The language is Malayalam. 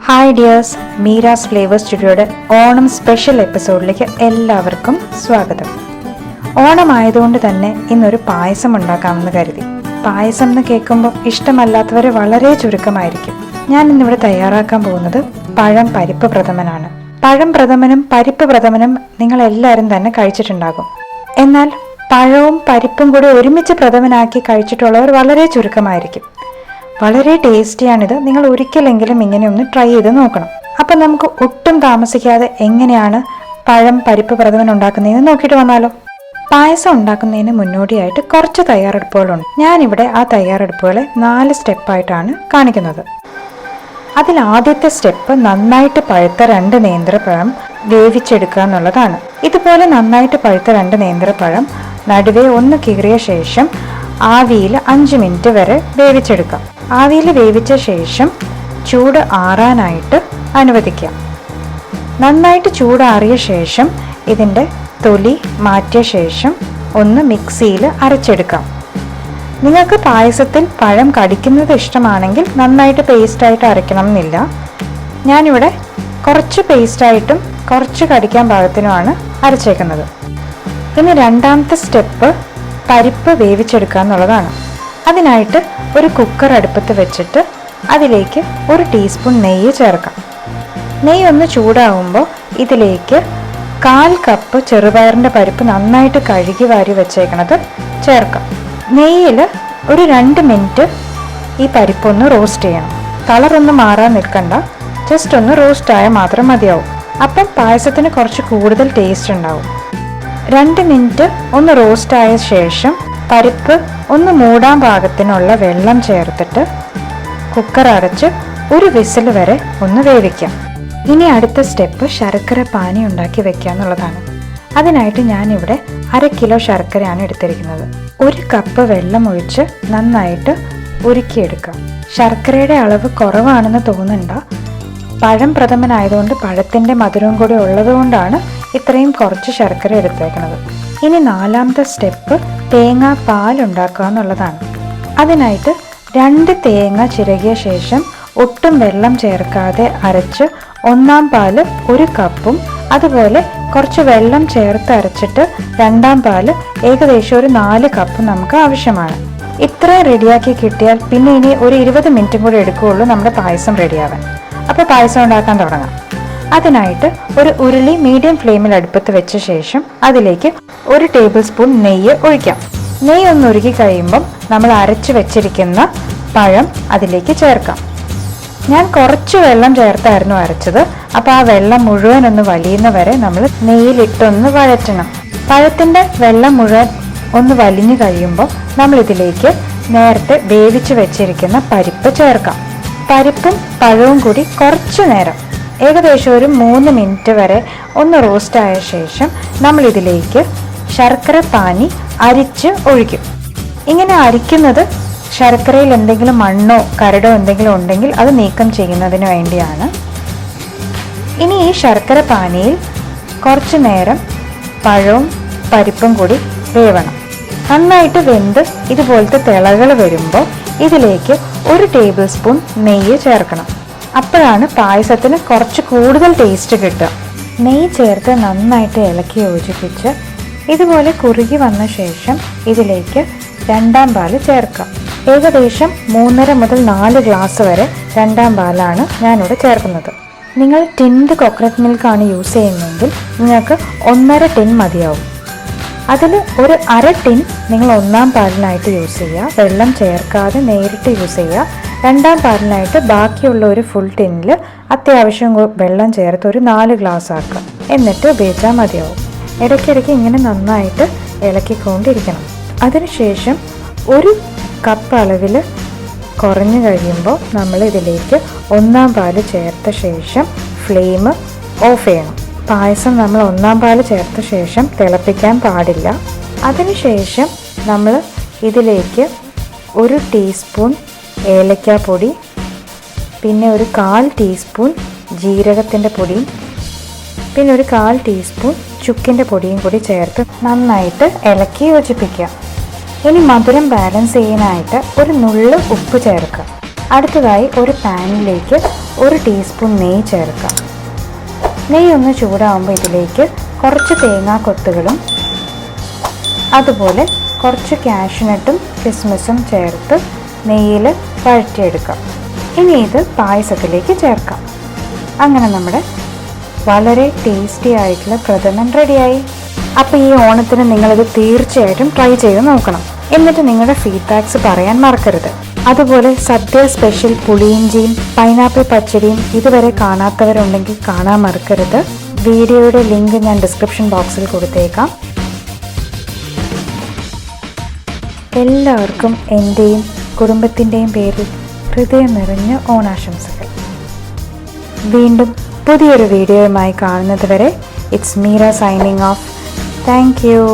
ഹായ് ഡിയേഴ്സ്, മീരാസ് ഫ്ലേവേഴ്സ് സ്റ്റുഡിയോയുടെ ഓണം സ്പെഷ്യൽ എപ്പിസോഡിലേക്ക് എല്ലാവർക്കും സ്വാഗതം. ഓണം ആയതുകൊണ്ട് തന്നെ ഇന്നൊരു പായസം ഉണ്ടാക്കാമെന്ന് കരുതി. പായസം എന്ന് കേൾക്കുമ്പോൾ ഇഷ്ടമല്ലാത്തവർ വളരെ ചുരുക്കമായിരിക്കും. ഞാൻ ഇന്നിവിടെ തയ്യാറാക്കാൻ പോകുന്നത് പഴം പരിപ്പ് പ്രഥമനാണ്. പഴം പ്രഥമനും പരിപ്പ് പ്രഥമനും നിങ്ങൾ എല്ലാവരും തന്നെ കഴിച്ചിട്ടുണ്ടാകും. എന്നാൽ പഴവും പരിപ്പും കൂടി ഒരുമിച്ച് പ്രഥമനാക്കി കഴിച്ചിട്ടുള്ളവർ വളരെ ചുരുക്കമായിരിക്കും. വളരെ ടേസ്റ്റിയാണിത്. നിങ്ങൾ ഒരിക്കലെങ്കിലും ഇങ്ങനെ ഒന്ന് ട്രൈ ചെയ്ത് നോക്കണം. അപ്പം നമുക്ക് ഒട്ടും താമസിക്കാതെ എങ്ങനെയാണ് പഴം പരിപ്പ് പ്രഥമൻ ഉണ്ടാക്കുന്നതെന്ന് നോക്കിയിട്ട് വന്നാലോ. പായസം ഉണ്ടാക്കുന്നതിന് മുന്നോടിയായിട്ട് കുറച്ച് തയ്യാറെടുപ്പുകളുണ്ട്. ഞാനിവിടെ ആ തയ്യാറെടുപ്പുകളെ 4 സ്റ്റെപ്പായിട്ടാണ് കാണിക്കുന്നത്. അതിൽ ആദ്യത്തെ സ്റ്റെപ്പ് നന്നായിട്ട് പഴുത്ത 2 നേന്ത്രപ്പഴം വേവിച്ചെടുക്കുക എന്നുള്ളതാണ്. ഇതുപോലെ നന്നായിട്ട് പഴുത്ത 2 നേന്ത്രപ്പഴം നടുവേ ഒന്ന് കീറിയ ശേഷം ആവിയിൽ 5 മിനിറ്റ് വരെ വേവിച്ചെടുക്കാം. ആവിയിൽ വേവിച്ച ശേഷം ചൂട് ആറാനായിട്ട് അനുവദിക്കാം. നന്നായിട്ട് ചൂടാറിയ ശേഷം ഇതിൻ്റെ തൊലി മാറ്റിയ ശേഷം ഒന്ന് മിക്സിയിൽ അരച്ചെടുക്കാം. നിങ്ങൾക്ക് പായസത്തിൽ പഴം കടിക്കുന്നത് ഇഷ്ടമാണെങ്കിൽ നന്നായിട്ട് പേസ്റ്റായിട്ട് അരയ്ക്കണം എന്നില്ല. ഞാനിവിടെ കുറച്ച് പേസ്റ്റായിട്ടും കുറച്ച് കടിക്കാൻ പാകത്തിനുമാണ് അരച്ചേക്കുന്നത്. ഇനി രണ്ടാമത്തെ സ്റ്റെപ്പ് പരിപ്പ് വേവിച്ചെടുക്കുക എന്നുള്ളതാണ്. അതിനായിട്ട് ഒരു കുക്കർ അടുപ്പത്ത് വെച്ചിട്ട് അതിലേക്ക് 1 ടീസ്പൂൺ നെയ്യ് ചേർക്കാം. നെയ്യ് ഒന്ന് ചൂടാവുമ്പോൾ ഇതിലേക്ക് 1/4 കപ്പ് ചെറുപയറിൻ്റെ പരിപ്പ് നന്നായിട്ട് കഴുകി വാരി വെച്ചേക്കണത് ചേർക്കാം. നെയ്യിൽ ഒരു 2 മിനിറ്റ് ഈ പരിപ്പൊന്ന് റോസ്റ്റ് ചെയ്യണം. കളറൊന്നും മാറാൻ നിൽക്കണ്ട, ജസ്റ്റ് ഒന്ന് റോസ്റ്റ് ആയാൽ മാത്രം മതിയാവും. അപ്പം പായസത്തിന് കുറച്ച് കൂടുതൽ ടേസ്റ്റ് ഉണ്ടാവും. 2 മിനിറ്റ് ഒന്ന് റോസ്റ്റ് ആയ ശേഷം പരിപ്പ് ഒന്ന് മൂടാൻ പാകത്തിനുള്ള വെള്ളം ചേർത്തിട്ട് കുക്കർ അടച്ച് 1 വിസിൽ വരെ ഒന്ന് വേവിക്കാം. ഇനി അടുത്ത സ്റ്റെപ്പ് ശർക്കര പാനി ഉണ്ടാക്കി വെക്കുക എന്നുള്ളതാണ്. അതിനായിട്ട് ഞാനിവിടെ 1/2 കിലോ ശർക്കരയാണ് എടുത്തിരിക്കുന്നത്. 1 കപ്പ് വെള്ളം ഒഴിച്ച് നന്നായിട്ട് ഉരുക്കിയെടുക്കാം. ശർക്കരയുടെ അളവ് കുറവാണെന്ന് തോന്നണ്ട. പഴം പ്രഥമനായതുകൊണ്ട് പഴത്തിൻ്റെ മധുരവും കൂടി ഉള്ളതുകൊണ്ടാണ് ഇത്രയും കുറച്ച് ശർക്കര എടുത്തേക്കുന്നത്. ഇനി 4ാമത്തെ സ്റ്റെപ്പ് തേങ്ങാ പാൽ ഉണ്ടാക്കുക എന്നുള്ളതാണ്. അതിനായിട്ട് 2 തേങ്ങ ചിരകിയ ശേഷം ഒട്ടും വെള്ളം ചേർക്കാതെ അരച്ച് 1ാം പാല് 1 കപ്പും അതുപോലെ കുറച്ച് വെള്ളം ചേർത്ത് അരച്ചിട്ട് 2ാം പാല് ഏകദേശം ഒരു 4 കപ്പ് നമുക്ക് ആവശ്യമാണ്. ഇത്രയും റെഡിയാക്കി കിട്ടിയാൽ പിന്നെ ഇനി ഒരു 20 മിനിറ്റും കൂടി എടുക്കുകയുള്ളൂ നമ്മുടെ പായസം റെഡിയാവാൻ. അപ്പോൾ പായസം ഉണ്ടാക്കാൻ തുടങ്ങാം. അതിനായിട്ട് ഒരു ഉരുളി മീഡിയം ഫ്ലെയിമിൽ അടുപ്പത്ത് വെച്ച ശേഷം അതിലേക്ക് 1 ടേബിൾ സ്പൂൺ നെയ്യ് ഒഴിക്കാം. നെയ്യ് ഒന്ന് ഉരുക്കി കഴിയുമ്പം നമ്മൾ അരച്ച് വെച്ചിരിക്കുന്ന പഴം അതിലേക്ക് ചേർക്കാം. ഞാൻ കുറച്ച് വെള്ളം ചേർത്തായിരുന്നു അരച്ചത്. അപ്പോൾ ആ വെള്ളം മുഴുവൻ ഒന്ന് വലിയുന്ന വരെ നമ്മൾ നെയ്യിലിട്ടൊന്ന് വഴറ്റണം. പഴത്തിൻ്റെ വെള്ളം മുഴുവൻ ഒന്ന് വലിഞ്ഞു കഴിയുമ്പോൾ നമ്മളിതിലേക്ക് നേരത്തെ വേവിച്ച് വെച്ചിരിക്കുന്ന പരിപ്പ് ചേർക്കാം. പരിപ്പും പഴവും കൂടി കുറച്ച് നേരം ഏകദേശം ഒരു 3 മിനിറ്റ് വരെ ഒന്ന് റോസ്റ്റ് ആയ ശേഷം നമ്മളിതിലേക്ക് ശർക്കര പാനി അരിച്ച് ഒഴിക്കും. ഇങ്ങനെ അരിക്കുന്നത് ശർക്കരയിൽ എന്തെങ്കിലും മണ്ണോ കരടോ എന്തെങ്കിലും ഉണ്ടെങ്കിൽ അത് നീക്കം ചെയ്യുന്നതിന് വേണ്ടിയാണ്. ഇനി ഈ ശർക്കര പാനിയിൽ കുറച്ച് നേരം പഴവും പരിപ്പും കൂടി വേവണം. നന്നായിട്ട് വെന്ത് ഇതുപോലത്തെ തിളകൾ വരുമ്പോൾ ഇതിലേക്ക് 1 ടേബിൾ സ്പൂൺ നെയ്യ് ചേർക്കണം. അപ്പോഴാണ് പായസത്തിന് കുറച്ച് കൂടുതൽ ടേസ്റ്റ് കിട്ടുക. നെയ്യ് ചേർത്ത് നന്നായിട്ട് ഇളക്കി യോജിപ്പിച്ച് ഇതുപോലെ കുറുകി വന്ന ശേഷം ഇതിലേക്ക് 2ാം പാല് ചേർക്കാം. ഏകദേശം 3.5 മുതൽ 4 ഗ്ലാസ് വരെ 2ാം പാലാണ് ഞാനിവിടെ ചേർക്കുന്നത്. നിങ്ങൾ ടിൻഡ് കോക്കനട്ട് മിൽക്കാണ് യൂസ് ചെയ്യുന്നതെങ്കിൽ നിങ്ങൾക്ക് 1.5 ടിൻ മതിയാവും. അതിൽ ഒരു 1/2 ടിൻ നിങ്ങൾ 1ാം പാലിനായിട്ട് യൂസ് ചെയ്യുക. വെള്ളം ചേർക്കാതെ നേരിട്ട് യൂസ് ചെയ്യുക. 2ാം പാലിനായിട്ട് ബാക്കിയുള്ള ഒരു ഫുൾ ടിന്നിൽ അത്യാവശ്യം വെള്ളം ചേർത്ത് ഒരു 4 ഗ്ലാസ് ആക്കുക. എന്നിട്ട് ഉപയോഗിച്ചാൽ മതിയാവും. ഇടയ്ക്കിടയ്ക്ക് ഇങ്ങനെ നന്നായിട്ട് ഇളക്കിക്കൊണ്ടിരിക്കണം. അതിനുശേഷം 1 കപ്പ് അളവിൽ കുറഞ്ഞു കഴിയുമ്പോൾ നമ്മൾ ഇതിലേക്ക് 1ാം പാല് ചേർത്ത ശേഷം ഫ്ലെയിം ഓഫ് ചെയ്യണം. പായസം നമ്മൾ 1ാം പാല് ചേർത്ത ശേഷം തിളപ്പിക്കാൻ പാടില്ല. അതിനുശേഷം നമ്മൾ ഇതിലേക്ക് 1 ടീസ്പൂൺ ഏലക്കാപ്പൊടി, പിന്നെ ഒരു 1/4 ടീസ്പൂൺ ജീരകത്തിൻ്റെ പൊടിയും പിന്നെ ഒരു 1/4 ടീസ്പൂൺ ചുക്കിൻ്റെ പൊടിയും കൂടി ചേർത്ത് നന്നായിട്ട് ഇളക്കി യോജിപ്പിക്കുക. ഇനി മധുരം ബാലൻസ് ചെയ്യാനായിട്ട് ഒരു നുള്ള് ഉപ്പ് ചേർക്കുക. അടുത്തതായി ഒരു പാനിലേക്ക് 1 ടീസ്പൂൺ നെയ്യ് ചേർക്കാം. നെയ്യ് ഒന്ന് ചൂടാകുമ്പോൾ ഇതിലേക്ക് കുറച്ച് തേങ്ങാക്കൊത്തുകളും അതുപോലെ കുറച്ച് കാഷ്യൂനട്ടും കിസ്മിസും ചേർത്ത് നെയ്യിൽ വഴറ്റിയെടുക്കാം. ഇനി ഇത് പായസത്തിലേക്ക് ചേർക്കാം. അങ്ങനെ നമ്മുടെ വളരെ ടേസ്റ്റി ആയിട്ടുള്ള പ്രഥമൻ റെഡിയായി. അപ്പോൾ ഈ ഓണത്തിന് നിങ്ങളിത് തീർച്ചയായിട്ടും ട്രൈ ചെയ്ത് നോക്കണം. എന്നിട്ട് നിങ്ങളുടെ ഫീഡ്ബാക്ക്സ് പറയാൻ മറക്കരുത്. അതുപോലെ സദ്യ സ്പെഷ്യൽ പുളിയിഞ്ചിയും പൈനാപ്പിൾ പച്ചടിയും ഇതുവരെ കാണാത്തവരുണ്ടെങ്കിൽ കാണാൻ മറക്കരുത്. വീഡിയോയുടെ ലിങ്ക് ഞാൻ ഡിസ്ക്രിപ്ഷൻ ബോക്സിൽ കൊടുത്തേക്കാം. എല്ലാവർക്കും എൻ്റെയും കുടുംബത്തിൻ്റെയും പേരിൽ ഹൃദയം നിറഞ്ഞ ഓണാശംസകൾ. വീണ്ടും പുതിയൊരു വീഡിയോയുമായി കാണുന്നത് വരെ it's Meera signing off. Thank you.